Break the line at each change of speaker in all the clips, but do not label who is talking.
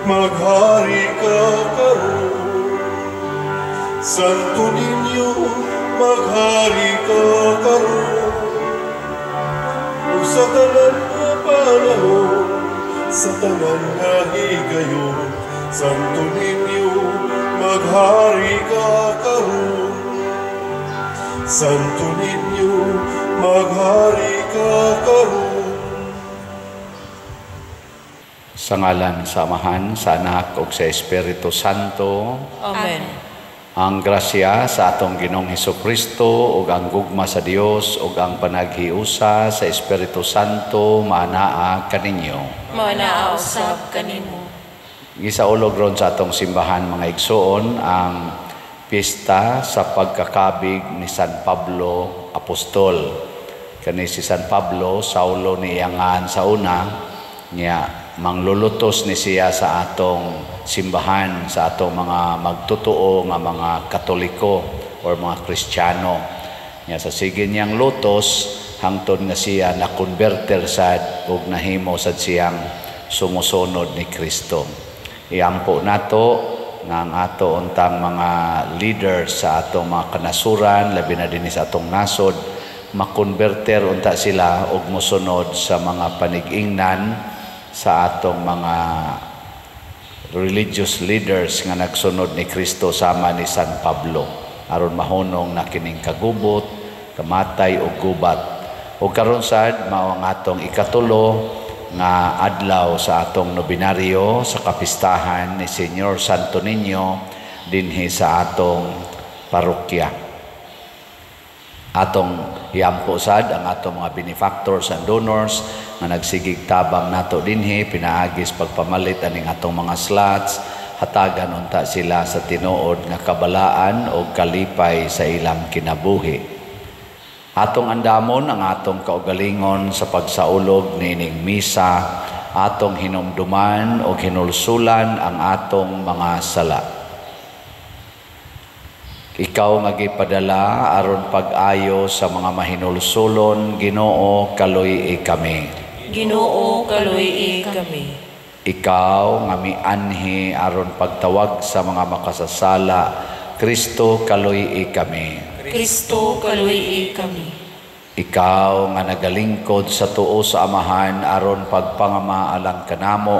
maghari ka karon. Santo Niño, maghari ka karon. Ug sa tanan nga panahon, sa tanan nga higayon, Santo Niño, maghari ka karon. Santo Niño, maghari ka karon.
Sa ngalan sa Amahan, sa Anak, ug sa Espiritu Santo.
Amen.
Ang grasya sa atong Ginoong Hesukristo ug ang gugma sa Dios ug ang panaghiusa sa Espiritu Santo maanaa kaninyo.
Maanaa usab kanimo.
Gisaulog ron sa atong simbahan mga igsoon ang pista sa pagkakabig ni San Pablo Apostol. Kani si San Pablo, Saulo ni iyangan sa una, niya manglulutos ni siya sa atong simbahan, sa atong mga magtotoo nga mga Katoliko or mga Kristiyano. Niya sa sige niyang lutos, hangtod nga siya na-converter sad ug nahimo sad siyang sumusunod ni Kristo. Iampo nato nga ang ato untang mga leaders sa atong mga kanasuran, labi na din sa atong nasod, makonverter unta sila ug mosunod sa mga panigingnan sa atong mga religious leaders nga nagsunod ni Kristo sama ni San Pablo aron mahunong na kining kagubot, kamatay ug gubat. Ug karon sad mao ang atong ikatulo nga adlaw sa atong nobinaryo sa kapistahan ni Señor Santo Niño dinhi sa atong parokya. Atong iampo sad ang atong mga benefactors and donors nga nagsigig tabang nato dinhi pinaagis pagpamalit aning atong mga slots, hatagan unta sila sa tinuod nga kabalaan o kalipay sa ilang kinabuhi. Atong andamon ang atong kaugalingon sa pagsaulog nining misa, atong hinumduman o hinulsulan ang atong mga sala. Ikaw nga gipadala aron pag-ayo sa mga mahinulsulon, Ginoo kaluy kami.
Ginoo kaluy kami.
Ikaw nga mianhi aron pagtawag sa mga makasasala, Kristo kaluy kami.
Kristo kaluy kami.
Ikaw nga nagalingkod sa tuo sa Amahan aron pagpangamaalang kanamo,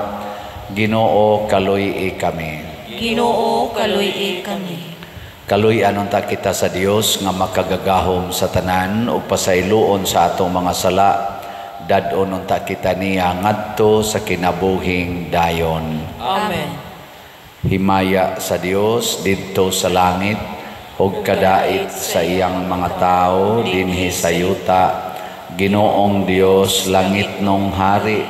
Ginoo kaluy kami.
Ginoo kaluy kami.
Kaluy anon ta kita sa Dios nga makagagahom sa tanan ug pasayloon sa atong mga sala, dadon unta kita niya ngadto sa kinabuhing dayon.
Amen.
Himaya sa Dios didto sa langit ug kadait sa iyang mga tao dinhi sa yuta. Ginoong Dios langit nung hari,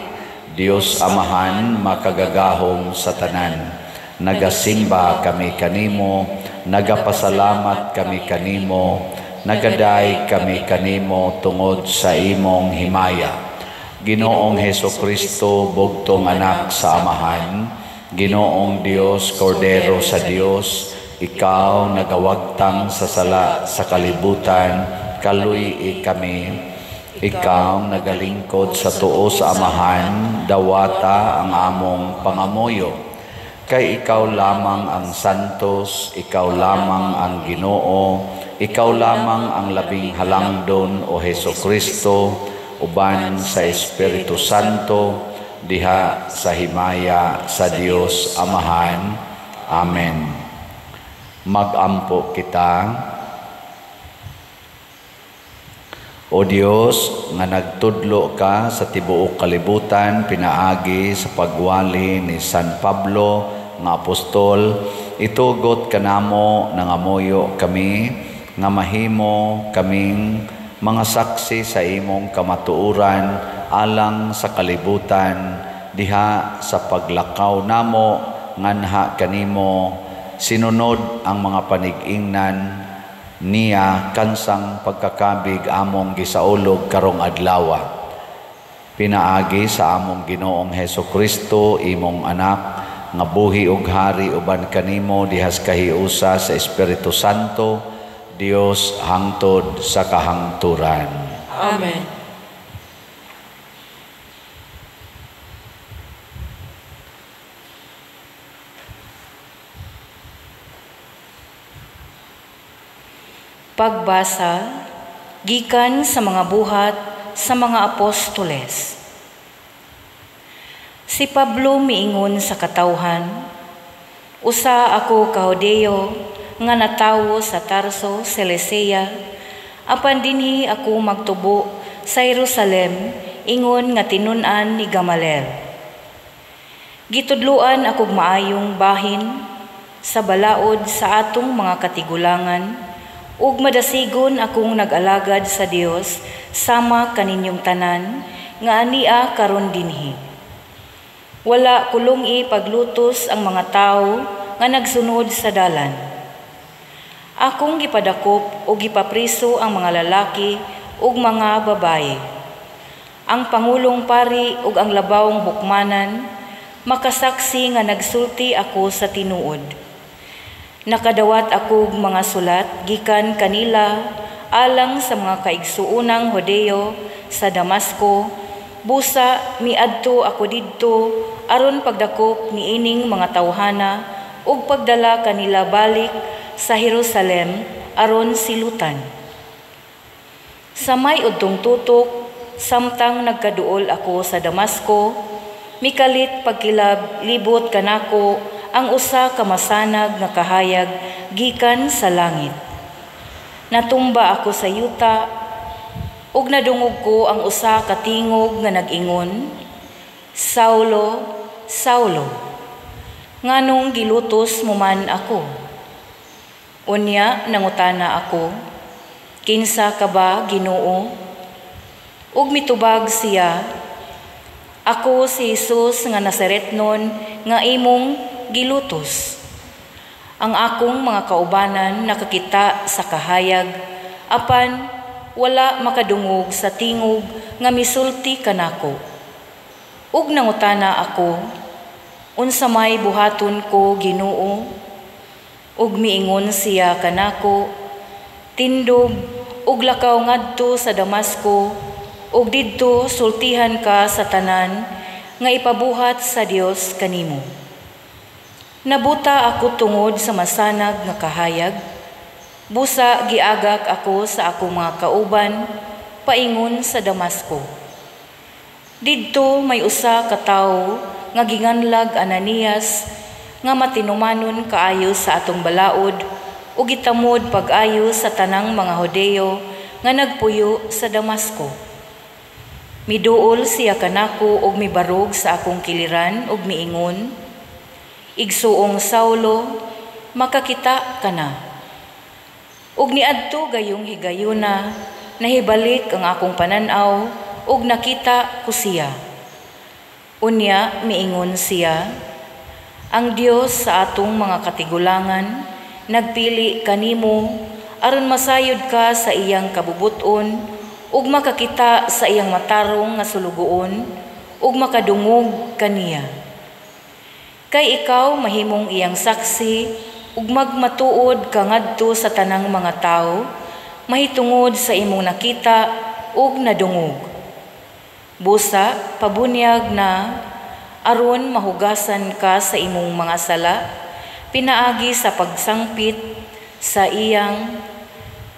Dios Amahan makagagahom sa tanan. Nagasimba kami kanimo, nagapasalamat kami kanimo, nagaday kami kanimo tungod sa imong himaya. Ginoong Hesukristo, bugtong anak sa Amahan, Ginoong Dios, Kordero sa Dios, ikaw nagawagtang sa sala sa kalibutan, kaluy kami. Ikaw nagalingkod sa tuo sa Amahan, dawata ang among pangamoyo. Kay ikaw lamang ang santos, ikaw lamang ang Ginoo, ikaw lamang ang labing halangdon o Hesukristo, uban sa Espiritu Santo, diha sa himaya sa Dios Amahan. Amen. Magampo kita. O Dios, nga nagtudlo ka sa tibuok kalibutan, pinaagi sa pagwali ni San Pablo nga apostol, itugot kanamo nangamuyo kami nga mahimo kaming mga saksi sa imong kamatuuran alang sa kalibutan, diha sa paglakaw namo nganha kanimo sinunod ang mga panigingnan niya kansang pagkakabig among gisaulog karong adlaw. Pinaagi sa among Ginoong Hesukristo imong anak nga buhi ug hari uban kanimo dihas kahiusa sa Espiritu Santo, Dios hangtod sa kahangturan.
Amen.
Pagbasa gikan sa mga buhat sa mga apostoles. Si Pablo miingon sa katawhan, usa ako ka Judeo nga natawo sa Tarso, Cilicia, apan dinhi ako magtubo sa Jerusalem ingon nga tinun-an ni Gamaliel. Gitudloan akog maayong bahin sa balaod sa atong mga katigulangan ug madasigon akong nag-alagad sa Dios sama kaninyong tanan nga ania karon dinhi. Wala kulong paglutos ang mga tao nga nagsunod sa dalan. Akong gipadakop o gipapriso ang mga lalaki ug mga babaye. Ang Pangulong Pari ug ang labawong hukmanan makasaksi nga nagsulti ako sa tinuod. Nakadawat ako og mga sulat gikan kanila alang sa mga kaigsuunang Judeo sa Damasco. Busa miadto ako didto aron pagdakop niining mga tawhana ug pagdala kanila balik sa Jerusalem aron silutan. Sa may udtong tutok samtang nagkaduol ako sa Damasco, mikalit pagkilab libot kanako ang usa ka masanag nga kahayag gikan sa langit. Natumba ako sa yuta ug nadungog ko ang usa ka tingog nga nag-ingon, Saulo, Saulo, nganong gilutos mo man ako? Unya nangutana ako, kinsa ka ba, Ginoo? Ug mitubag siya, ako si Jesus nga Nazaretnon nga imong gilutos. Ang akong mga kaubanan nakakita sa kahayag, apan wala makadungog sa tingog nga misulti kanako. Ug nangutana ako, unsa may buhaton ko, Ginoo? Ug miingon siya kanako, tindog ug lakaw ngadto sa Damasco, ug didto sultihan ka sa tanan nga ipabuhat sa Dios kanimo. Nabuta ako tungod sa masanag nga kahayag. Busa giagak ako sa akong mga kauban paingon sa Damasco. Didto may usa ka tawo nga ginganlag Ananias nga matinumanon kaayo sa atong balaod ug gitamod pag-ayo sa tanang mga Judeo nga nagpuyo sa Damasco. Miduol siya kanako ug mibarog sa akong kiliran ug miingon, Igsuong Saulo, makakita ka na. Ug niadto gayong higayuna, nahibalik ang akong pananaw ug nakita ko siya. Unya miingon siya, ang Dios sa atong mga katigulangan nagpili kanimo aron masayod ka sa iyang kabubuton ug makakita sa iyang matarong nga sulugoon ug makadungog kaniya. Kay ikaw mahimong iyang saksi ug magmatuod ka ngadto sa tanang mga tao, mahitungod sa imong nakita ug nadungog. Busa, pabunyag na, aron mahugasan ka sa imong mga sala, pinaagi sa pagsangpit sa iyang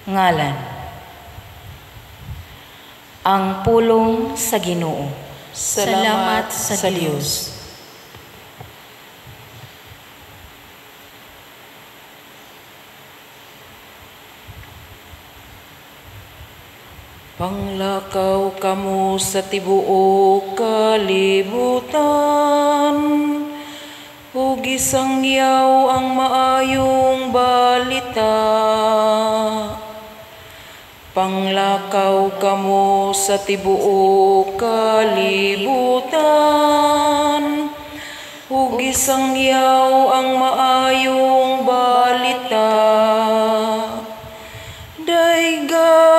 ngalan. Ang pulong sa Ginoo.
Salamat sa Diyos. Panglakaw kamo sa tibuok kalibutan, ug gisangyaw ang maayong balita. Panglakaw kamo sa tibuok kalibutan, ug gisangyaw ang maayong balita. Dayga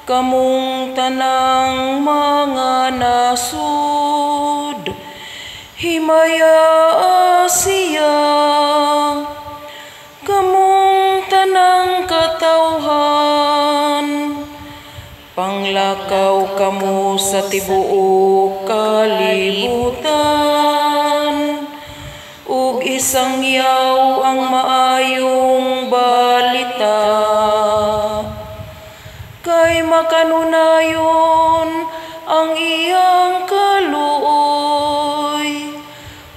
kamong tanang mga nasud, himaya siya. Kamong tanang katawhan, panglakaw kamo sa tibuok kalibutan, ug isangyaw ang maayo mayon ang iyang kaluoy.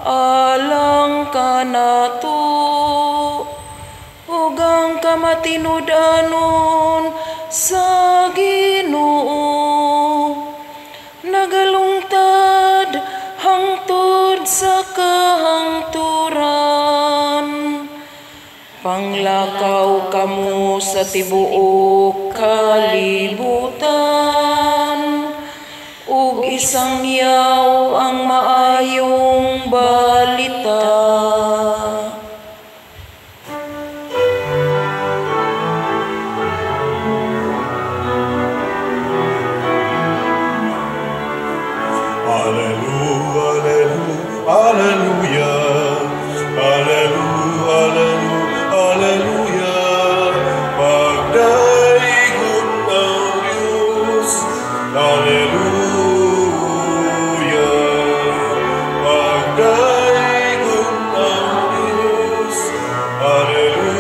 Alang ka nato, ug ang kamatinud-anon sa Ginoo. Nagalungtad hangtod sa kahangturan. Panglakaw kamo sa tibuok kalibutan, ug isangyaw ang maayong balita.
Hallelujah, hallelujah, hallelujah. Pagdaigod ng Diyos, hallelujah. Pagdaigod ng Diyos, hallelujah.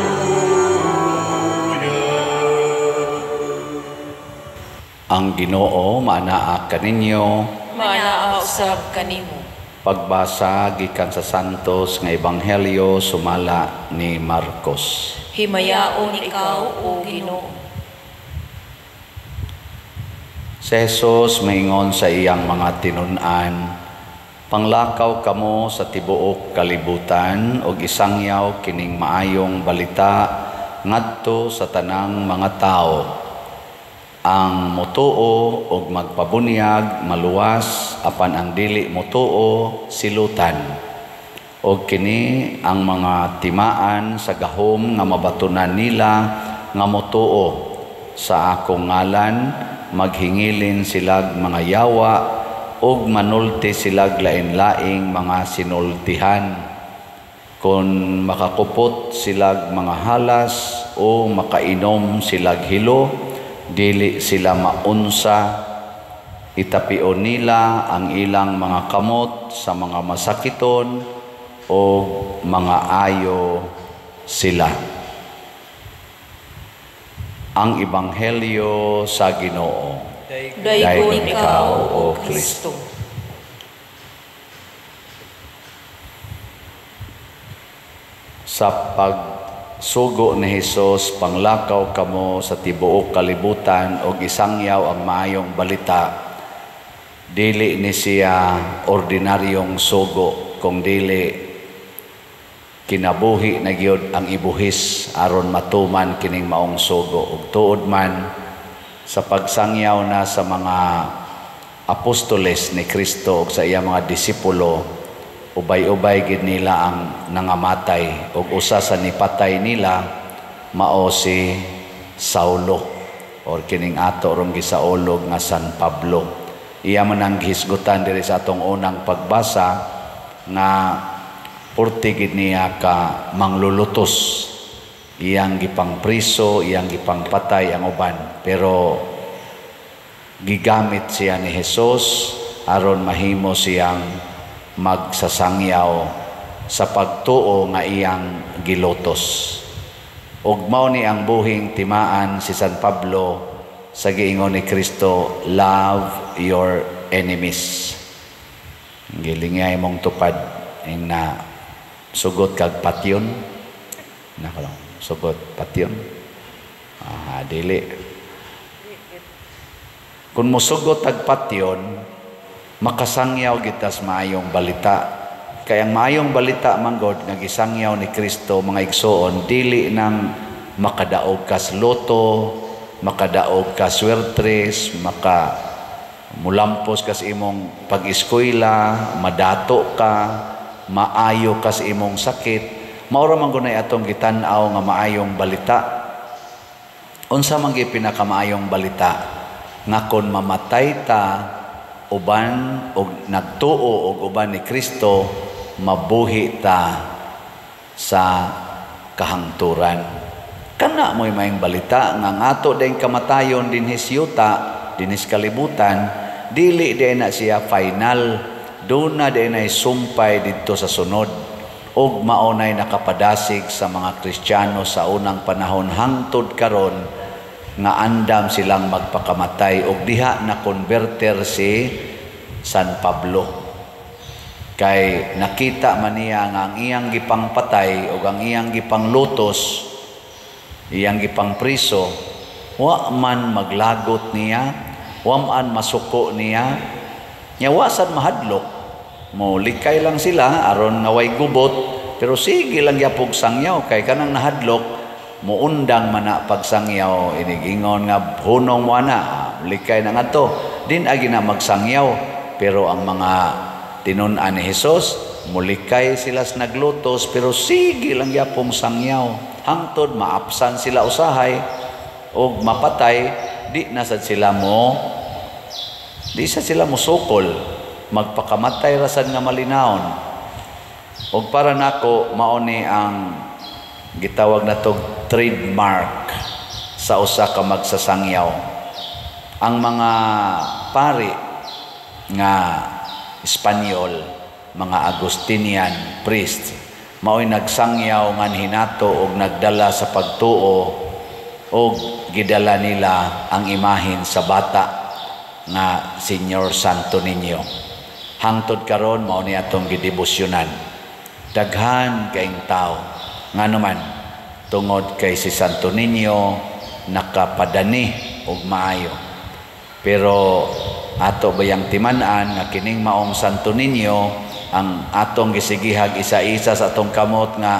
Ang Ginoo maanaa kaninyo.
Manaa usab kanimo.
Pagbasa gikan sa Santos nga Ebanghelyo sumala ni Marcos.
Himayaon ikaw, O Ginoo.
Si Jesus maingon sa iyang mga tinun-an, panglakaw kamo sa tibuok kalibutan ug isangyaw kining maayong balita ngadto sa tanang mga tao. Ang motuo ug magpabunyag maluwas apan ang dili motuo silutan. Og kini ang mga timaan sa gahom nga mabatunan nila nga motuo sa akong ngalan, maghingilin silag mga yawa ug manulti silag lain-laing mga sinultihan. Kung makakupot silag mga halas o makainom silag hilo, dili sila maunsa, itapion nila ang ilang mga kamot sa mga masakiton o mga ayo sila. Ang Ebanghelyo sa Ginoo.
Dayon ikaw, O Kristo.
Sa pagsugo ni Jesus, panglakaw kamo sa tibuok kalibutan o isangyaw ang maayong balita. Dili ni siya ordinaryong sugo, kung dili kinabuhi na gyud ang ibuhis aron matuman kining maong sugo. Ug tuod man sa pagsangyaw na sa mga apostoles ni Kristo ug sa iyang mga disipulo, ubay-ubay gid nila ang nangamatay ug usa sa nipatay nila mao si Saulo or kining ato rong gisaulog nga San Pablo. Iya man ang gihisgutan diri sa atong unang pagbasa nga purti gid niya ka manglulutos. Iyang gipangpriso, iyang gipangpatay ang uban, pero gigamit siya ni Jesus aron mahimo siyang magsasangyaw sa pagtuo nga iyang gilotos. Ug mao ni ang buhing timaan si San Pablo sa giingon ni Kristo, love your enemies. Gilingay mong tupad na sugot kag patyon. Nako lang, sugot patyon. Dili. Kung musugot kag patyon, makasangyaw gitas maayong balita. Kaya ang maayong balita manggod nga gisangyaw ni Kristo, mga igsoon, dili nang makadaog ka sa loto, makadaog ka swertres, mulampos ka sa imong pag-eskwela, madato ka, maayo ka sa imong sakit. Maura man gunay atong gitan-aw nga maayong balita. Unsa man gyud pinakamaayong balita nga kon mamatay ta uban og nagtuo og uban ni Kristo, mabuhi ta sa kahangturan. Kana mo'y maayong balita nga ang ato dayng kamatayon dinhis yuta, dinhis kalibutan, dili day na siya final. Doon na day na sumpay dito sa sunod. Og maunay nakapadasig sa mga Kristiyano sa unang panahon hangtod karon nga andam silang magpakamatay ug diha na converter si San Pablo. Kay nakita man niya nga ang iyang gipang patay ug ang iyang gipang lutos, iyang gipang priso, wa man maglagot niya, wa man masuko niya, nya wa sad mahadlok. Mo likay lang sila aron nga way gubot, pero sige lang yapog sangyaw kay kanang nahadlok muundang mana pagsangyaw, inigingon nga hunong mo na likay na nga to din agi na magsangyaw. Pero ang mga tinun-an ni Hesus mulikay sila sa naglutos pero sige lang yapong sangyaw hangtod maapsan sila usahay o mapatay, di nasad sila sila sukol magpakamatay rasad nga malinaon. O para nako mao ni ang gitawag na tog trademark sa usa ka magsasangyaw. Ang mga pari nga Espanyol, mga Agustinian priest, mao'y nagsangyaw nga hinato og nagdala sa pagtuo og gidala nila ang imahin sa bata nga Señor Santo Niño. Hangtod karon mao ni atong gidebosyonan. Daghan kaayong tao nganuman tungod kay si Santo Niño nakapadani og maayo. Pero ato bayang timan-an nga kining maong Santo Niño ang atong gisigihag isa-isa sa atong kamot nga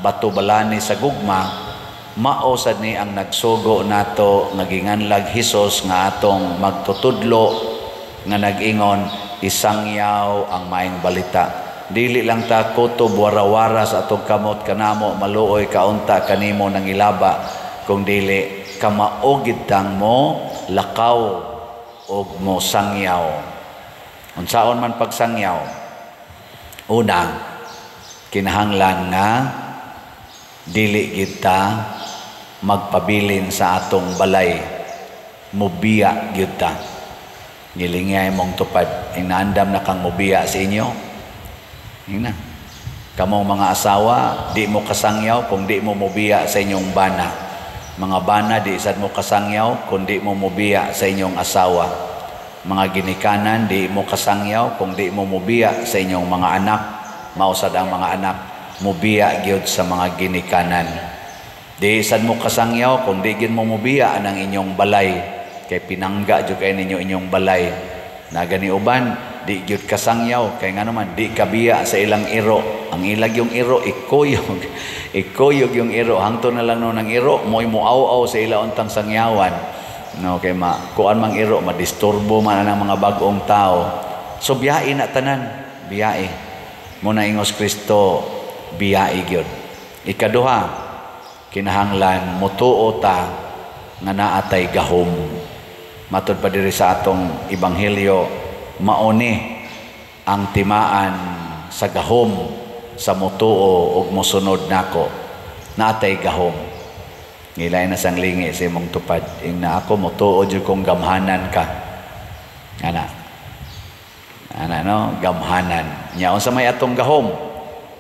batubalani sa gugma, mao sad ni ang nagsugo nato nga ginganlag Hesus nga atong magtutudlo nga nag-ingon isangyaw ang maayong balita. Dili lang ta kutob warawara sa atong kamot kanamo maluoy kaunta kanimo nang ilaba, kung dili kamaugid tang mo lakaw og mo sangyaw. Unsaon man pagsangyaw? Una, kinahanglan nga dili kita magpabilin sa atong balay, mubiya gyud ta. Gilingay mong tupad, inaandam na kang mubiya sa inyo. Hina. Kamong mga asawa, di mo kasangyaw kung di mo mubiya sa inyong bana. Mga bana, di sad mo kasangyaw kung di mo mubiya sa inyong asawa. Mga ginikanan, di mo kasangyaw kung di mo mubiya sa inyong mga anak. Mausad ang mga anak, mubiya gyud sa mga ginikanan. Di sad mo kasangyaw kung di gid mo mubiya ang inyong balay. Kay pinangga jud kay ninyo inyong balay. Na gani uban, di gyud kasangyaw kay nga naman di kabiya sa ilang iro. Ang ilag yung iro ikuyog yung iro hangtod na lang no ng iro mo'y muaw-aw sa ila untang sangyawan. No kay kuan mang iro madisturbo man ang mga bag-ong tao. So biyae na tanan, biyae. Muna ingos Kristo biyae gyud. Ikaduha, kinahanglan motuo ta nga naatay gahom. Matud pa diri sa atong ebanghelyo, mauni ang timaan sa gahom sa motuo ug mosunod nako. Naatay gahom. Ngilay na sang lingi sa imong tupad. Ingna ako motuo jud kong gamhanan ka. Ana no, gamhanan. Nya unsa may atong gahom?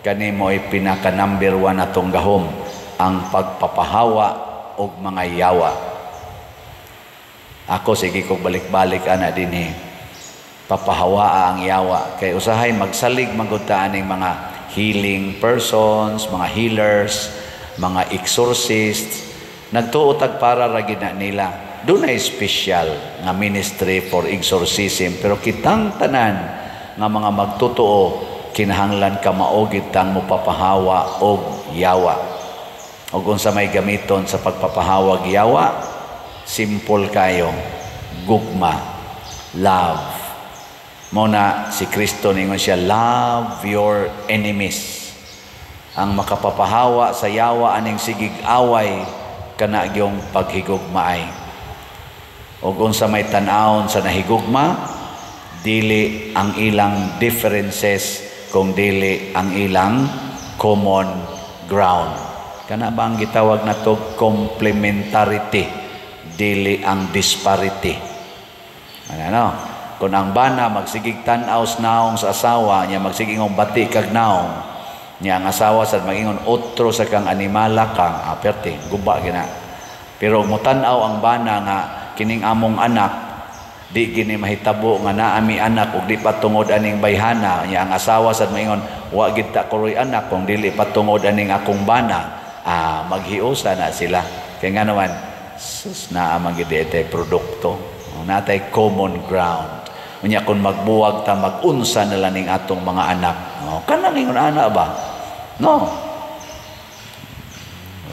Kani mo'y pinaka number 1 atong gahom, ang pagpapahawa og mga yawa. Ako sige kog balik-balik ana dinhi. Papahawaa ang yawa kay usahay magsalig magud ta aning mga healing persons, mga healers, mga exorcists. Nagtuotag para ra gid na nila. Dunay special nga ministry for exorcism, pero kitang tanan nga mga magtutuo kinahanglan ka maugid tang mopapahawa og yawa. Og unsa may gamiton sa pagpapahawag yawa? Simple kayo, gugma, love. Muna si Kristo ningon siya, love your enemies. Ang makapapahawa sa yawa aning sigig away kana gyung paghigugmaay. Og unsa may tan-awon sa nahigugma, dili ang ilang differences kung dili ang ilang common ground. Kana ba ang gitawag na to complementarity, dili ang disparity. Ano? Kung ang bana magsigig tan-aw naong sa asawa niya, magsigingong bati kag naong niya, ang asawa sad magingon otro sa kang animala kang aperte guba gina. Pero mutanaw ang bana nga kining among anak di gini mahitabo nga naami anak ug di pa tungod aning bayhana nya ang asawa sad maingon wa gid ta kuroy anak kung dili pa tungod aning akong bana maghiusa na sila kay nga naman sus naa man gid ite produkto natay common ground unya kun magbuwag ta magunsa na lang ning atong mga anak kanang ingon ana ba no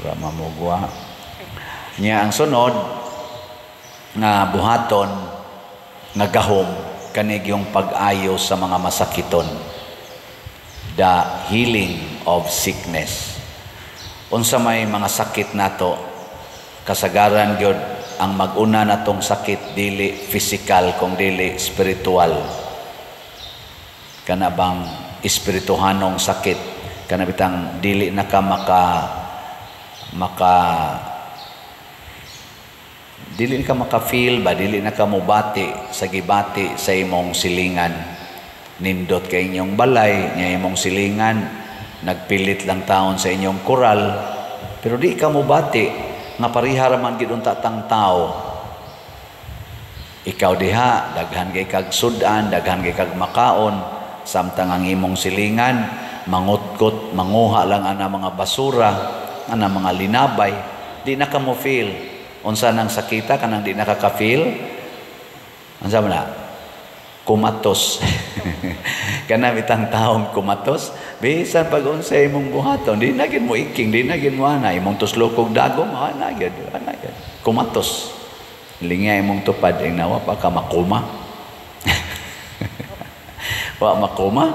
ora mamugwa nya ang sunod nga buhaton nga gahom kanig yung pag-ayo sa mga masakiton, the healing of sickness. Unsa may mga sakit nato kasagaran gyud ang mag-una natong sakit dili physical kung dili spiritual. Kana bang espirituhanong sakit kana bitang dili na ka dili ka maka-feel ba, dili na ka mubati sa gibati sa imong silingan. Nindot kay inyong balay, niya imong silingan, nagpilit lang taon sa inyong koral, pero di ka mubati, nga parihara man gid unta tang tao. Ikaw diha, daghan kay kag sudan, daghan kay kag makaon, samtang ang imong silingan, mangutkot, manguha lang ana mga basura, ana mga linabay, di na ka mo feel. Unsa nang sakita kanang di nakaka-feel? Unsa man na? Kumatos. Kana bitang taong kumatos, bisan pag unsa imong buhaton, di na gid mo iking, di na gid mo ana imong tuslokog dagom, ana gid. Kumatos. Lingay imong tupad ing nawa pa ka makuma. Wa makuma?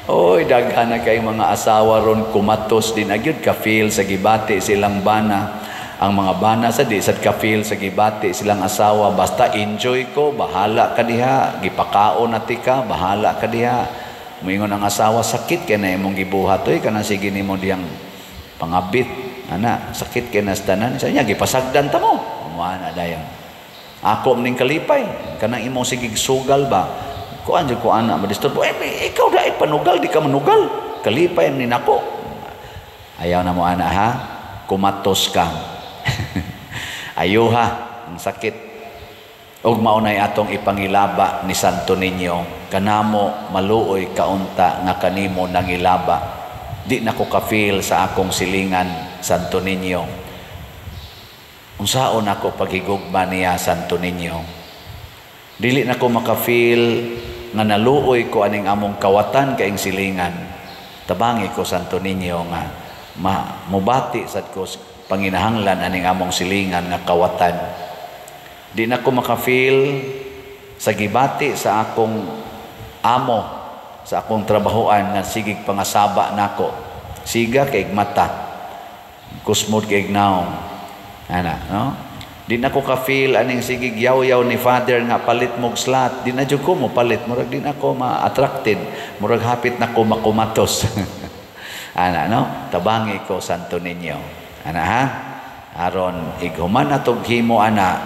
Oy, daghan na kay mga asawa ron kumatos din agyud ka feel sa gibati silang bana. Ang mga bana sa di sad ka feel sa gibati silang asawa basta enjoy ko bahala ka diha gipakaon nati ka bahala ka diha moingon ang asawa sakit kay na imong gibuhat oy kana sige nimo diyang pangabit ana sakit kay nas tanan sa nya gipasagdan ta mo ana dayon ako ning kalipay kanang imong sigig sugal ba kuan jud ko ana madisturb ikaw dai panugal di ka manugal kalipay ni nako ayaw na mo ana ha kumatos ka ayuha ang sakit ug maunay atong ipangilaba ni Santo Niño kanamo maluoy kaunta nga kanimo nangilaba di nako ka-feel sa akong silingan Santo Niño unsaon ako paghigugma niya Santo Niño dili nako maka-feel nga naluoy ko aning among kawatan kaing silingan tabangi ko Santo Niño nga mubati sad ko panginahanglan aning among silingan nga kawatan. Di na ko maka-feel sa gibati sa akong amo, sa akong trabahoan nga sigig pangasaba nako. Siga kay mata, kusmod kay naong. Ana, no? Di na ko ka-feel aning sigig yaw-yaw ni Father nga palit mog slot. Di na jud ko mo palit, murag di na ko ma-attracted, murag hapit na ko makumatos. Ana, no? Tabangi ko Santo Niño. Ana ha aron ighuman natog himo ana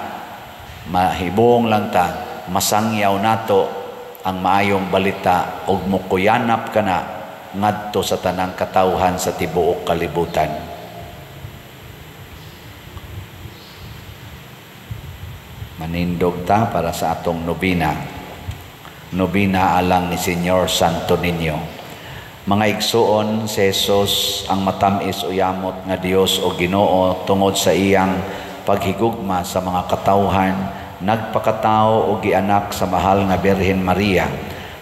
mahibong lang ta masangyaw nato ang maayong balita ug mukuyanap kana ngadto sa tanang katawhan sa tibuok kalibutan. Manindog ta para sa atong nobina alang ni Señor Santo Niño. Mga igsuon si Jesus ang matamis uyamot nga Dios o Ginoo tungod sa iyang paghigugma sa mga katawhan nagpakatao o gianak sa mahal nga Birhen Maria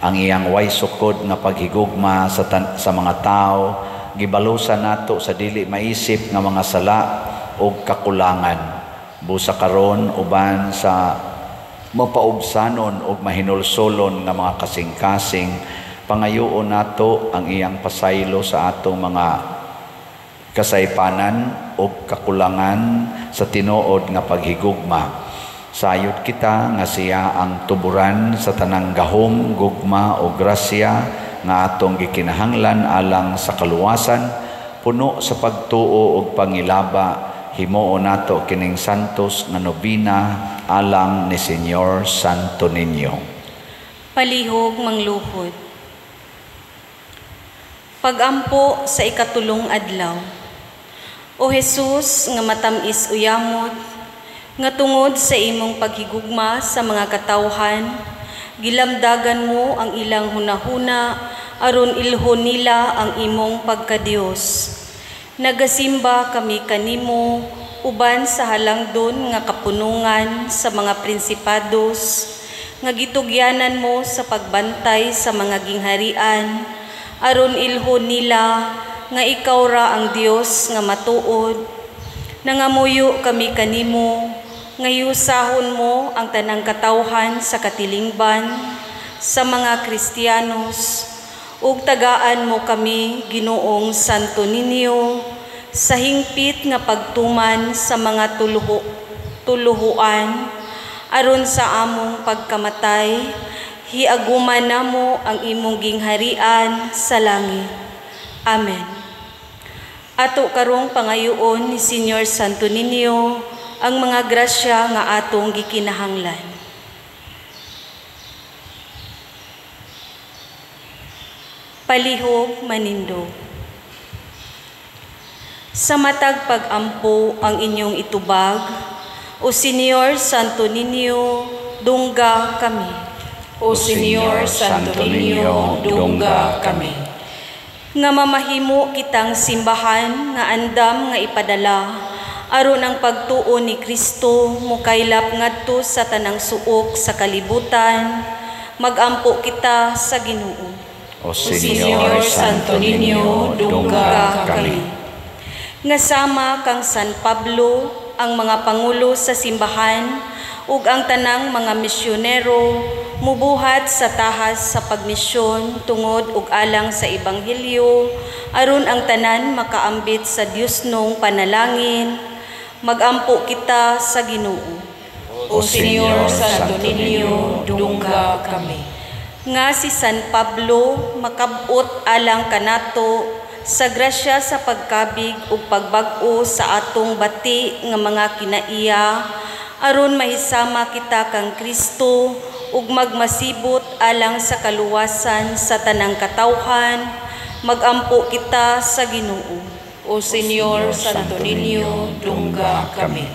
ang iyang way sukod nga paghigugma sa mga tao gibalusan nato sa dili maisip nga mga sala o kakulangan busa karon uban sa mapaubsanon o mahinulsolon nga mga kasing-kasing pangayoon nato ang iyang pasaylo sa atong mga kasaypanan o kakulangan sa tinuod nga paghigugma. Sayod kita nga siya ang tuburan sa tanang gahom, gugma o grasya nga atong gikinahanglan alang sa kaluwasan, puno sa pagtuo o pangilaba, himuo nato kining santos nga nobina alang ni Señor Santo Niño.
Palihog mangluhod. Pagampo sa ikatulong adlaw. O Jesus nga matamis uyamot, Nga tungod sa imong paghigugma sa mga katawhan, gilamdagan mo ang ilang hunahuna aron ilhon nila ang imong pagkadiyos. Nagasimba kami kanimo uban sa halangdon nga kapunungan sa mga prinsipados, nga gitugyanan mo sa pagbantay sa mga gingharian, aron ilhon nila nga ikaw ra ang Dios nga matuod. Nangamuyo kami kanimo, nga yusahon mo ang tanang katawhan sa katilingban sa mga Kristiyanos, ug tagaan mo kami, Ginoong Santo Niño, sa hingpit nga pagtuman sa mga tuluhuan, aron sa among pagkamatay, hiaguman namo ang imong gingharian sa langit. Amen. Ato karong pangayoon ni Señor Santo Niño ang mga grasya nga atong gikinahanglan. Palihog manindog. Sa matag pag-ampo ang inyong itubag, O Señor Santo Niño, dungga kami.
O Señor Santo Niño, dungga kami.
Nga mamahimo kitang simbahan nga andam nga ipadala, aron ang pagtuo ni Kristo mukaylap ngadto sa tanang suok sa kalibutan, magampo kita sa Ginoo.
O
Señor Santo Niño, dungga kami.
Nga sama kang San Pablo, ang mga pangulo sa simbahan, ug ang tanang mga misyonero, mubuhat sa tahas sa pagmisyon tungod ug alang sa ebanghelyo, aron ang tanan makaambit sa Dios nung panalangin, magampo kita sa Ginoo.
O Señor Santo Niño, dungga kami.
Nga si San Pablo makabot alang kanato sa grasya sa pagkabig ug pagbag-o sa atong bati nga mga kinaiya, aron mahisama kita kang Kristo ug magmasibot alang sa kaluwasan sa tanang katawhan, magampo kita sa Ginoo.
O Señor Santo Niño, dungga kami.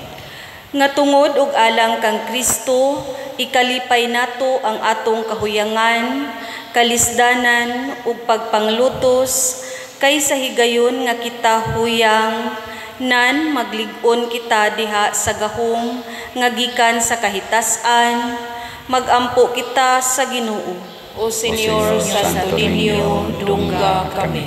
Nga tungod ug alang kang Kristo, ikalipay nato ang atong kahuyangan, kalisdanan ug pagpanglutos, kaysa higayon nga kita huyang, nan maglig-on kita diha sa gahom nga gikan sa kahitasan, magampo kita sa Ginoo.
O Señor Santo Niño, dungga kami.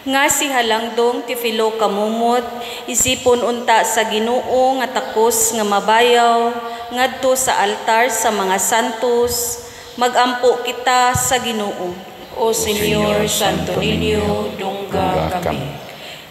Nga si halangdong Teofilo kamumot, isipon unta sa Ginoo nga takos nga mabayaw, ngadto sa altar sa mga santos, magampo kita sa Ginoo.
O Señor Santo Niño, dungga kami.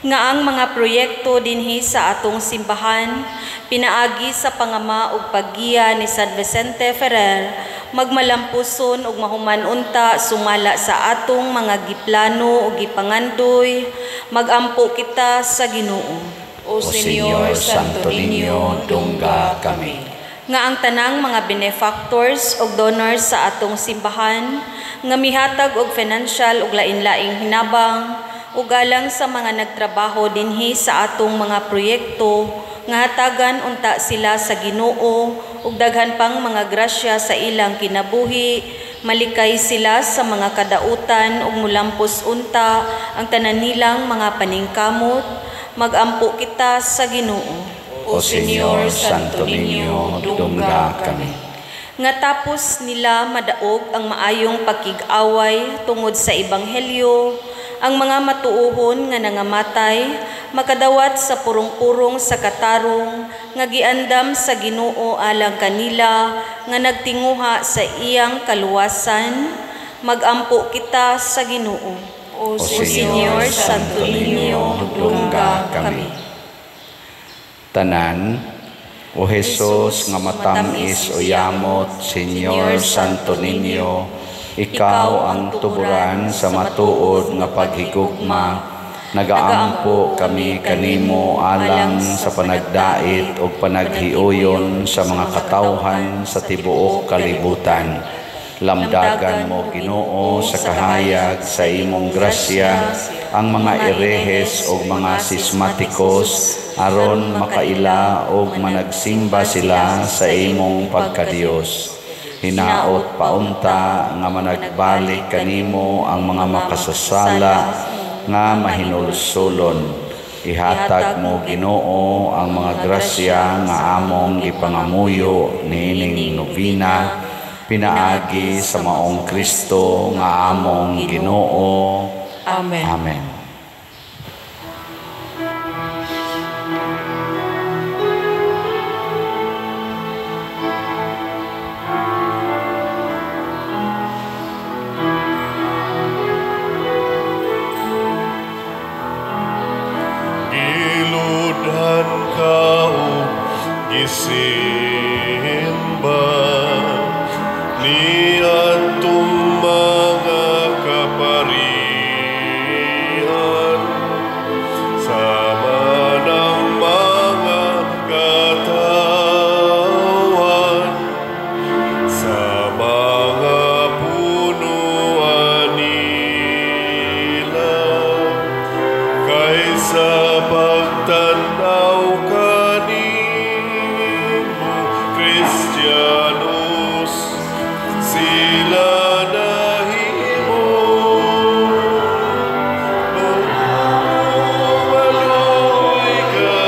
Nga ang mga proyekto dinhi sa atong simbahan, pinaagi sa pangama ug paggiya ni San Vicente Ferrer, magmalampuson ug mahuman unta sumala sa atong mga giplano ug gipangandoy, magampo kita sa Ginoo.
O Señor Santo Niño, dungga kami.
Nga ang tanang mga benefactors ug donors sa atong simbahan, nga mihatag og financial ug lain-laing hinabang, ug alang sa mga nagtrabaho dinhi sa atong mga proyekto, nga hatagan unta sila sa Ginoo ug daghan pang mga grasya sa ilang kinabuhi, malikay sila sa mga kadautan ug mulampos unta ang tanan nilang mga paningkamot, magampo kita sa Ginoo.
O Señor Santo Niño, dungga kami.
Nga tapos nila madaog ang maayong pakig-away tungod sa ebanghelyo, ang mga matuohon nga nangamatay, makadawat sa purong-purong sa katarong, nga giandam sa Ginoo alang kanila, nga nagtinguha sa iyang kaluwasan, magampo kita sa Ginoo.
O
Señor Santo Niño, dungga kami.
Tanan, O Jesus nga matamis o yamot, Señor Santo Niño, ikaw ang tuburan sa matuod nga paghigugma, nagaampo kami kanimo alang sa panagdait o panaghiuyon sa mga katawhan sa tibuok kalibutan. Lamdagan mo, Ginoo, sa kahayag sa imong grasya ang mga erehes o mga sismatikos aron makaila o managsimba sila sa imong pagkadiyos. Hinaot paunta nga managbalik kanimo ang mga makasasala nga mahinulsulon. Ihatag mo, Ginoo, ang mga grasya nga among ipangamuyo niining nobina pinaagi sa maong Kristo nga among Ginoo.
Amen.
Amen.
Giludan ka o gisimba ni atong mga kaparian sama ng mga katawan sa mga punuan nila kaysa pagtanaw kanimo Kristiyanos sila nahimo maloy ka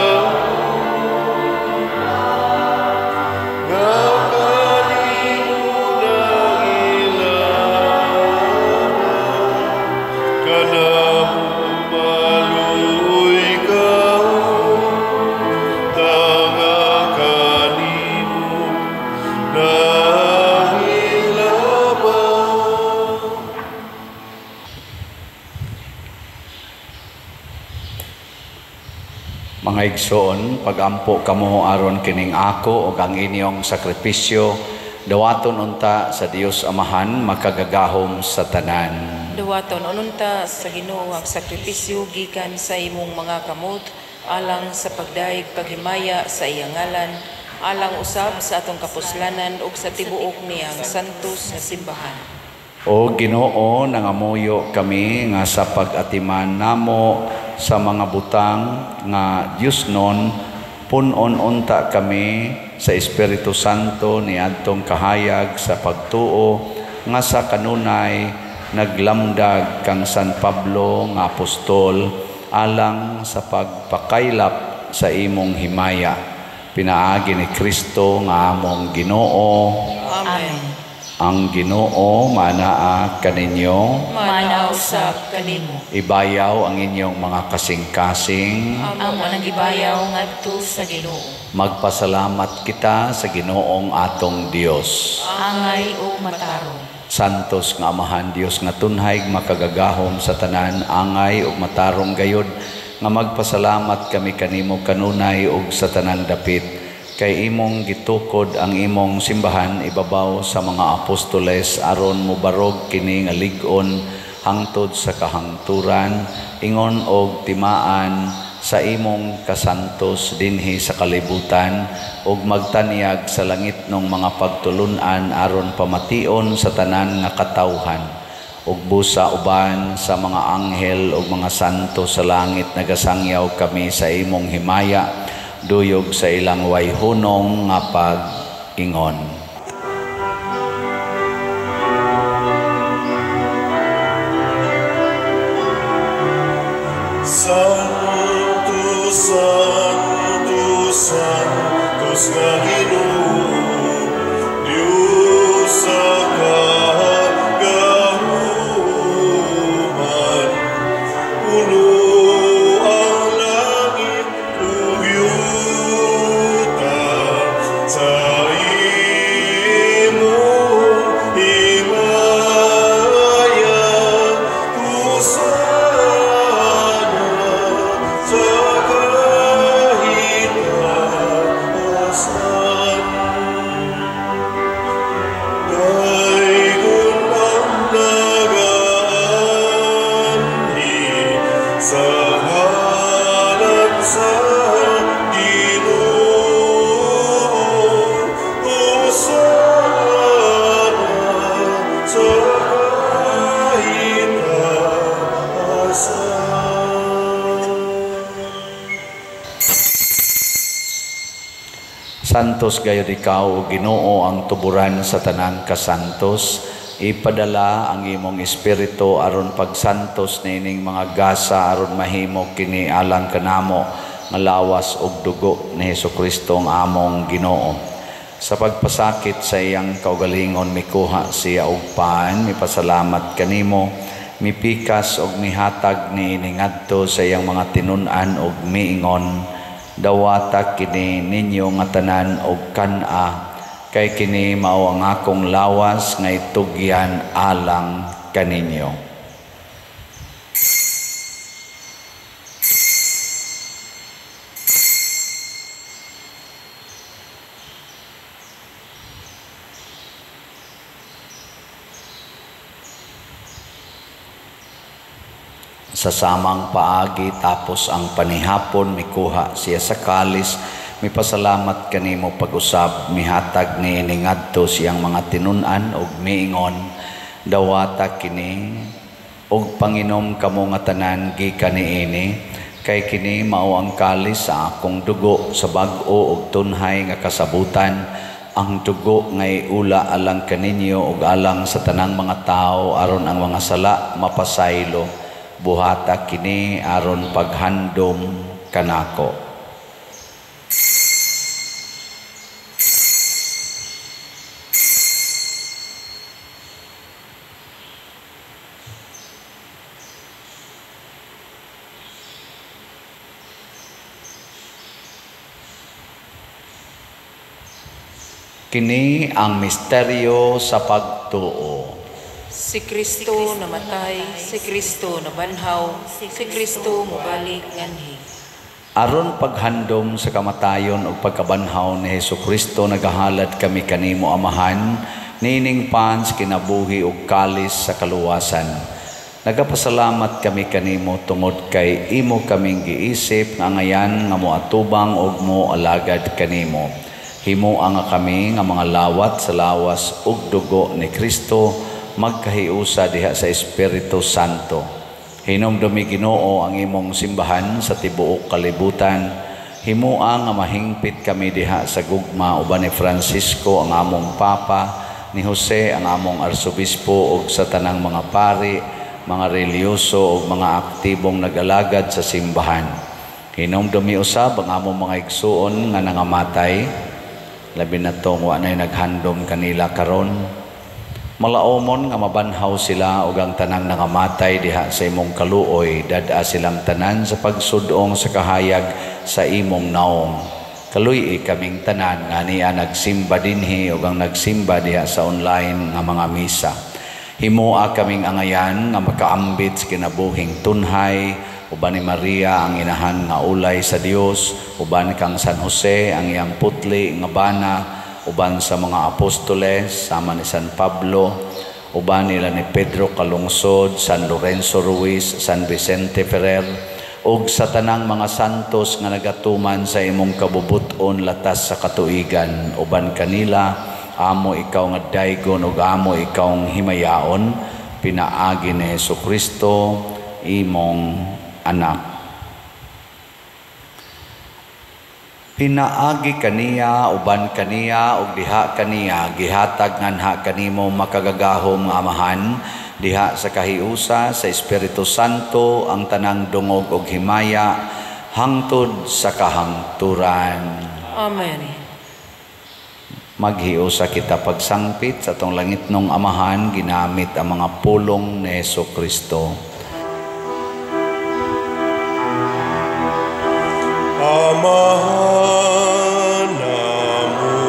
nga kanimo nailangan kanamo maloy ka tanga kanimo nahilaban.
Mga igsoon, pagampo kamo aron kining ako ug ang inyong sakripisyo, dawaton unta sa Dios Amahan makagagahom sa tanan.
Duwaton ununta sa Ginoo ang sakripisyo gikan sa imong mga kamot alang sa pagdaig paghimaya sa iyang ngalan, alang usab sa atong kapuslanan ug sa tibuok niyang santos nga simbahan.
O Ginoo, nangamuyo kami nga sa pag-atiman namo sa mga butang nga Dios non, punon unta kami sa Espiritu Santo ni adtong kahayag sa pagtuo nga sa kanunay naglamdag kang San Pablo nga apostol alang sa pagpakaylap sa imong himaya. Pinaagi ni Kristo nga among Ginoo.
Amen.
Ang Ginoo manaa kaninyo,
Manaw usab kanimo.
ibayaw ang inyong mga kasing-kasing.
Amo nang gibayaw ngadto sa Ginoo.
Magpasalamat kita sa Ginoong atong Dios.
Angay ug matarong.
Santos nga Amahan Dios nga tunhay makagagahom sa tanan, angay ug matarong gayod nga magpasalamat kami kanimo kanunay ug sa tanan dapit. Kay imong gitukod ang imong simbahan ibabaw sa mga apostoles aron mobarog kini nga lig-on hangtod sa kahangturan, ingon og timaan sa imong kasantos dinhi sa kalibutan ug magtanyag sa langit ng mga pagtulunan aron pamation sa tanan nga katawhan ug busa uban sa mga anghel ug mga santo sa langit nagasangyaw kami sa imong himaya duyog sa ilang wayhunong nga pag-ingon.
Santo, Santo, Santos nga Ginoo, Diyos sa kagahuman, puno ang langit ug yuta sa imong himaya. Husana
Santos gayud ikaw o Ginoo ang tuburan sa tanan kasantos. Ipadala ang imong espiritu aron pagsantos nining mga gasa aron mahimo kini alang kanamo nga lawas ug dugo ni Hesukristo ang among Ginoo. Sa pagpasakit sa iyang kaugalingon mikuha siya og paan, mipasalamat kanimo, mipikas og mihatag niini ngadto sa iyang mga tinun-an og miingon, dawata kini ninyo nga tanan og kan-a, kay kini mao ang akong lawas nga itugyan alang kaninyo. Sa samang paagi tapos ang panihapon mikuha siya sa kalis, mipasalamat kanimo pag-usab, mihatag niini ngadto siyang mga tinun-an og miingon, dawata kini og panginom kamo nga tanan gikan niini, kay kini mao ang kalis sa akong dugo sa bag-o ug tunhay nga kasabutan, ang dugo nga iula alang kaninyo ug alang sa tanang mga tao aron ang mga sala mapasaylo. Buhata kini aron paghandom kanako. Kini ang misteryo sa pagtuo.
Si Kristo namatay, si Kristo nabanhaw, si Kristo mubalik nganhi.
Aron paghandom sa kamatayon ug pagkabanhaw ni Hesukristo nagahalad kami kanimo Amahan, nining pans kinabuhi ug kalis sa kaluwasan. Nagapasalamat kami kanimo tungod kay imo kaming giisip nga ngayan nga moatubang ug moalagad kanimo. Himo ang kami nga mga lawat sa lawas ug dugo ni Kristo magkahiusa diha sa Espiritu Santo. Hinumdumi Ginoo ang imong simbahan sa tibuok kalibutan. Himua nga mahingpit kami diha sa gugma uban ni Francisco ang among Papa, ni Jose ang among Arsobispo ug sa tanang mga pari, mga reliyoso ug mga aktibong nag-alagad sa simbahan. Hinumdumi usab ang among mga igsuon nga nangamatay, labi na to wa nay naghandom kanila karon. Malaomon nga mabanhaw sila ug ang tanang nangamatay diha sa imong kaluoy, dad-a silang tanan sa pagsudong sa kahayag sa imong naong. Kaluy kaming tanan nga niya nagsimba dinhi ug ang nagsimba diha sa online nga mga misa. Himoa kaming angayan nga makaambit sa kinabuhing tunhay, uban ni Maria ang inahan nga ulay sa Dios, uban kang San Jose ang iyang putli nga bana, uban sa mga apostoles, sama ni San Pablo, uban nila ni Pedro Calungsod, San Lorenzo Ruiz, San Vicente Ferrer, ug sa tanang mga santos nga nagatuman sa imong kabubuton latas sa katuigan, uban kanila, amo ikaw nga daygon ug amo ikaw nga himayaon, pinaagi ni Hesukristo, imong anak. Pinaagi kaniya, uban kaniya, ug diha kaniya, gihatag nganha kanimo makagagahom nga Amahan, diha sa kahiusa sa Espiritu Santo, ang tanang dungog ug himaya, hangtod sa kahangturan.
Amen.
Maghiusa kita pagsangpit sa tong langitnong Amahan, ginamit ang mga pulong ni Hesukristo.
Amahan namo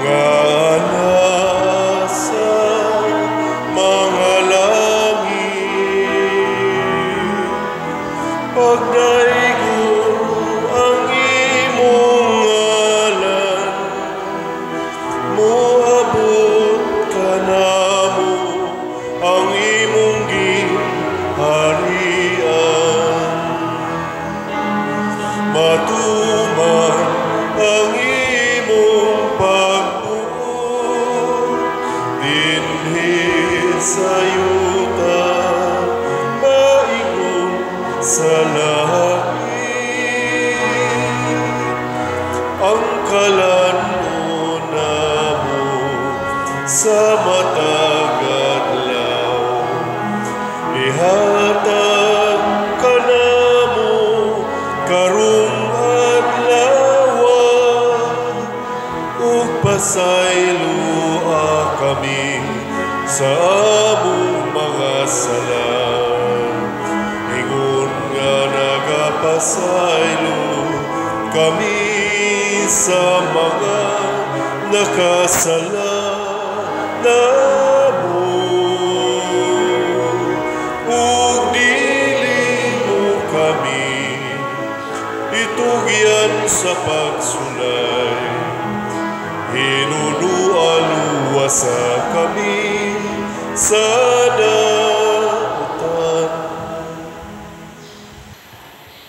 nga nasa mga langit, pagdaigon ang imong ngalan, moabot ka namo ang imong ginharian. Matuman ang imong pagbuot dinhi sa yuta, maingon sa langit ang pasaylua kami sa among mga sala. Ingon nga nagapasaylo kami sa mga nakasala namo. Ug dili mo kami itugyan sa pagsulay. Hinunua-luwasa kami sa dautan.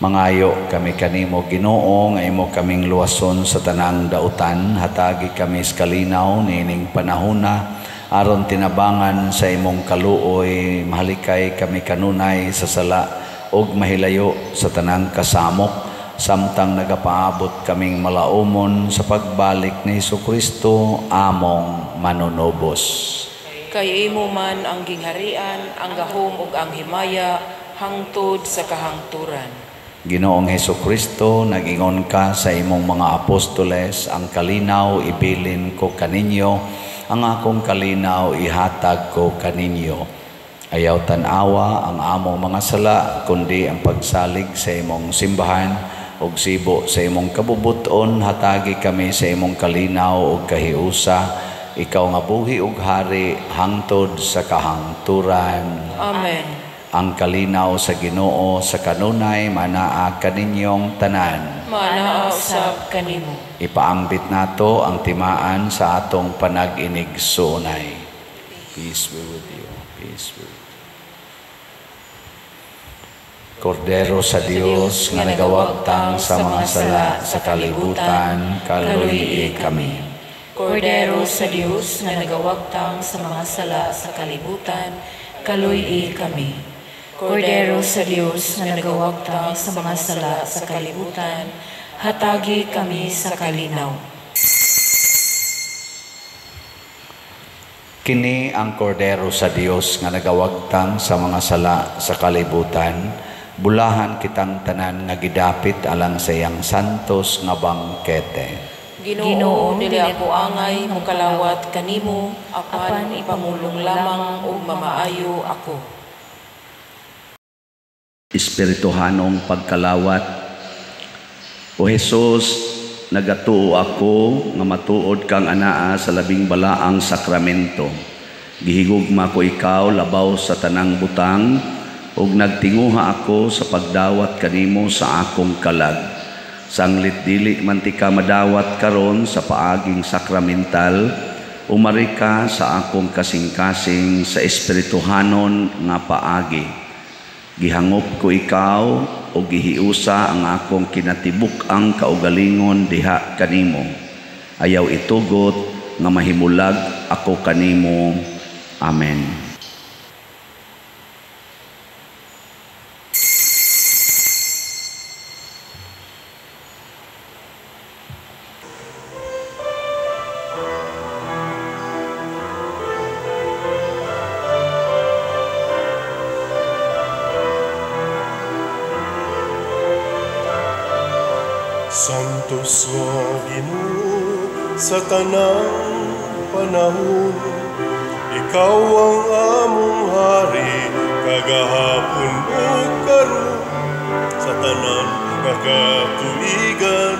Mangayo kami kanimo Ginoo nga imo kaming luwason sa tanang dautan, hatagi kami sa kalinaw nining panahona aron tinabangan sa imong kaluoy, mahalikay kami kanunay sa sala ug mahilayo sa tanang kasamok, samtang nagapaabot kaming malaumon sa pagbalik ni Jesucristo among manunobos.
Kay imo man ang gingharian, ang gahom ug ang himaya hangtod sa kahangturan.
Ginoong Jesucristo, nag-ingon ka sa imong mga apostoles, ang kalinaw ibilin ko kaninyo, ang akong kalinaw ihatag ko kaninyo. Ayaw tanawa ang among mga sala, kundi ang pagsalig sa imong simbahan, ug sibo sa imong kabubuton, hatagi kami sa imong kalinaw ug kahiusa, ikaw nga buhi ug hari hangtod sa kahangturan.
Amen.
Ang kalinaw sa Ginoo sa kanunay manaa kaninyong tanan.
Manaa usab kanimo.
Ipaambit nato ang timaan sa atong panag-inigsunay. Peace be with you. Peace be with you. Kordero sa Dios nga nagawagtang sa mga sala sa kalibutan, kaluyi kami.
Kordero sa Diyos nga nagawagtang sa mga sala sa kalibutan, kaluy kami. Kordero sa Diyos nga nagawagtang sa mga sala sa kalibutan, hatagi kami sa kalinaw.
Kini ang kordero sa Dios nga nagawagtang sa mga sala sa kalibutan, bulahan kitang tanan nga gidapit alang sa iyang santos nga bangkete.
Ginoo, dili ako angay mukalawat kanimo, apan ipamulong lamang ug mamaayo ako.
Espirituhanong pagkalawat. O Jesus, nagatuo ako nga matuod kang anaa sa labing balaang sakramento. Gihigugma ko ikaw labaw sa tanang butang, ug nagtinguha ako sa pagdawat kanimo sa akong kalag. Sanglit dili man ti ka madawat karon sa paaging sakramental, umari ka sa akong kasing-kasing sa espirituhanon nga paagi. Gihangop ko ikaw o gihiusa ang akong kinatibuk-ang kaugalingon diha kanimo. Ayaw itugot nga mahimulag ako kanimo. Amen.
Santos nga Ginoo sa tanang panahon, ikaw ang among hari, kagahapon o karon. Sa tanan nga katuigan,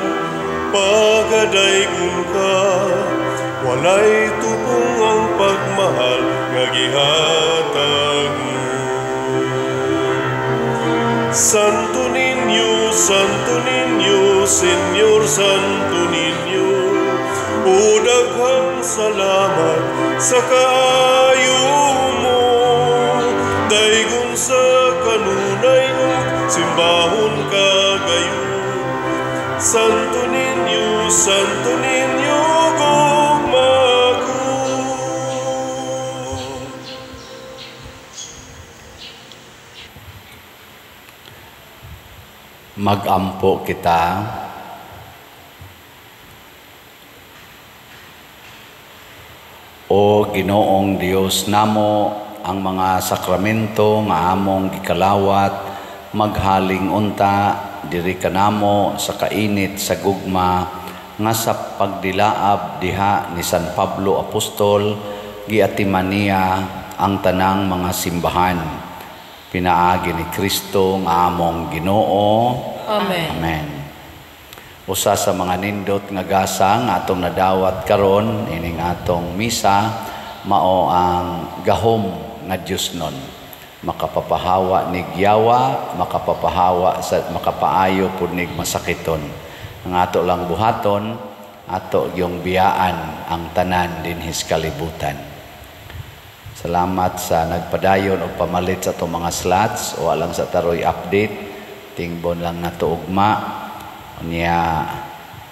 pagadaygon ka, walay tubong ang pagmahal nga gihatag mo. Santo ninyo, Senyor, Santo ninyo, o daghang salamat sa kaayo mo. Daygon sa kanunay ug simbahon kagayon. Santo ninyo, gugma ko.
Mag-ampo kita. O Ginoong Dios namo, ang mga sakramento nga among gikalawat, maghaling unta diri kanamo sa kainit sa gugma nga sa pagdilaab diha ni San Pablo Apostol, giatiman niya ang tanang mga simbahan. Pinaagi ni Kristo nga among Ginoo.
Amen.
Amen. Usa sa mga nindot nga gasa nga atong nadawat karon ining atong misa mao ang gahom nga Dios nun. Makapapahawa ni giyawa, makapaayo pud nig masakiton. Ang ato lang buhaton, ato yung biyaan ang tanan dinhis kalibutan. Salamat sa nagpadayon o pamalit sa itong mga slots o alang sa taroy update. Tingbon lang na ito ugma. Niya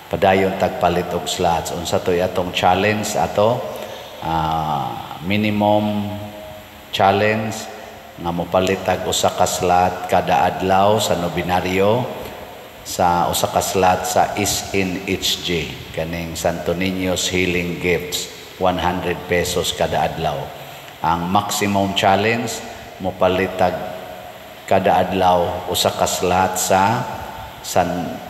padayon tagpalit og slots. Unsa to atong challenge ato. Minimum challenge nga mopalit tag usa ka slot kada adlaw sa nobinaryo sa usa ka slot sa SNHG kaning Santo Niño's Healing Gifts 100 pesos kada adlaw. Ang maximum challenge mopalit tag kada adlaw usa ka slot sa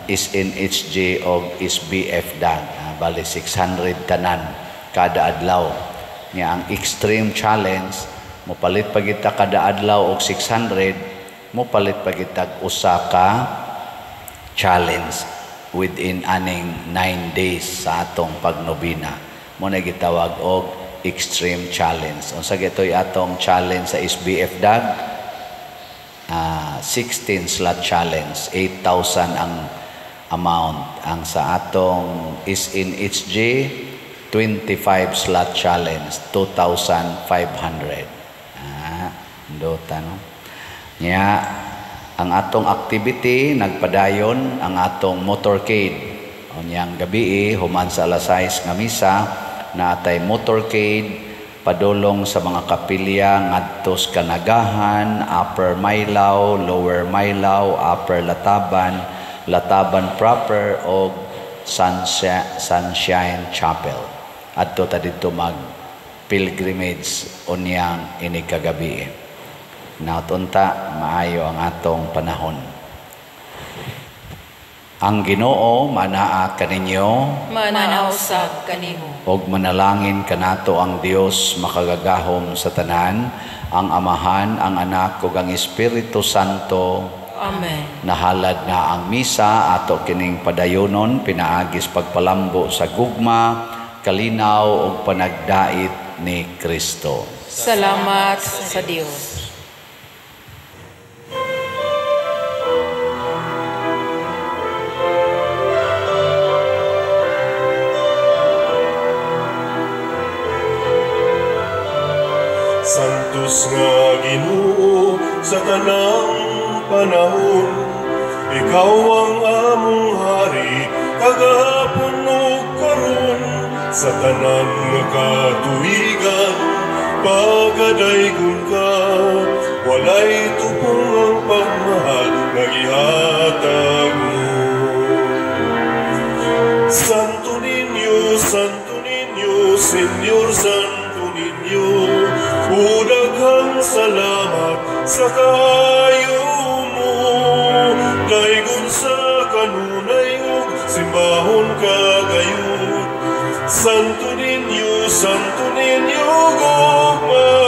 SNHG o SBF dag bali 600 tanan kada adlaw. Nga ang extreme challenge mopalit pa kita kada adlaw og 600, mopalit pa kita usa ka challenge within aning 9 days sa atong pagnobina. Mo na gitawag og extreme challenge. Unsa gitoy atong challenge sa SBF dag? 16 slot challenge, 8,000 ang amount. Ang sa atong SNHG 25 slot challenge, 2,500. Dota no. Nya ang atong activity nagpadayon ang atong motorcade. Unyang gabi human sa alas 6 nga misa na atay motorcade padulong sa mga kapilya ngadto sa Kanagahan, Upper Maylao, Lower Maylao, Upper Lataban, Lataban proper o Sunshine Chapel. Adto ta didto mag pilgrimage unyang ini kagabi. Nautunta maayo ang atong panahon. Ang Ginoo manaa kaninyo,
Manausab kanimo.
og manalangin kanato ang Dios makagagahom sa tanan, ang Amahan, ang Anak ug ang Espiritu Santo.
Amen.
Nahalad na ang misa ato kining padayonon pinaagis pagpalambo sa gugma, kalinaw ug panagdait ni Kristo.
Salamat sa Dios.
Santos nga Ginoo sa tanang panahon, ikaw ang among hari kagahapon ug karon sa tanan nga katuigan. Pagadaygon ka, walay tupong ang pagmahal nga gihatag mo. Santo Niño, Senyor Santo Niño, daghang salamat sa kaayo mo. Daygon sa kanunay ug simbahon kagayud. Santo Niño, gugma